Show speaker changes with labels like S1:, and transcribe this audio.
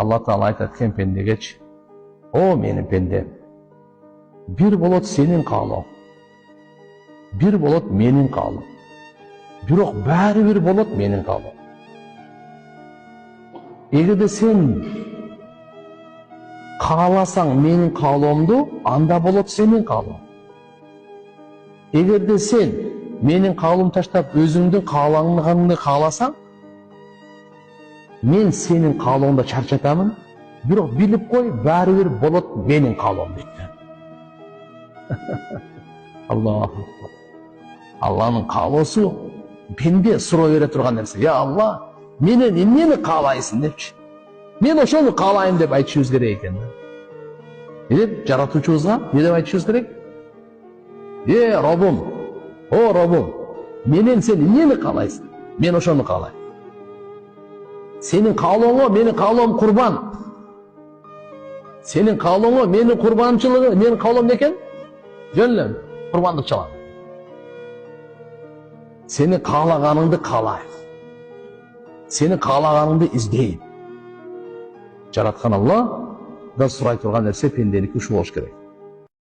S1: Алла Таала айтат экен пендегечи: "О менин пендем, бир болот сенин каалооң, бир болот менин каалоом. Бирок баары бир болот менин каалоом. Эгерде сен кааласаң менин каалоомду, анда болот сенин каалооң. Эгерде сен менин каалоомду таштап өзүңдүн кааланганыңды кааласаң, мен сенин каалооңду чарчатамын, бирок билип кой, баары бир болот менин каалоом" дейт. Алланын каалоосу пенде суроо бере турган нерсе. "Я Алла, менен эмнени каалайсың" депчи. "Мен ошону каалайм" деп айтышыбыз керек экен. Деп жаратуучубузга эмне деп айтышыбыз керек? Робум, о Робум, менен сен эмнени каалайсың? Мен ошону каалайм. Сенин каалооңо менин каалоом курбан. Сенин каалооңо менин курбанчылыгым, менин каалоом не экен? Жөн эле курбандык чалам. Сени каалаганыңды каалайм. Сени каалаганыңды издейм. Жараткан Алла да сурай турган нерсе пенденики ушу болуш керек.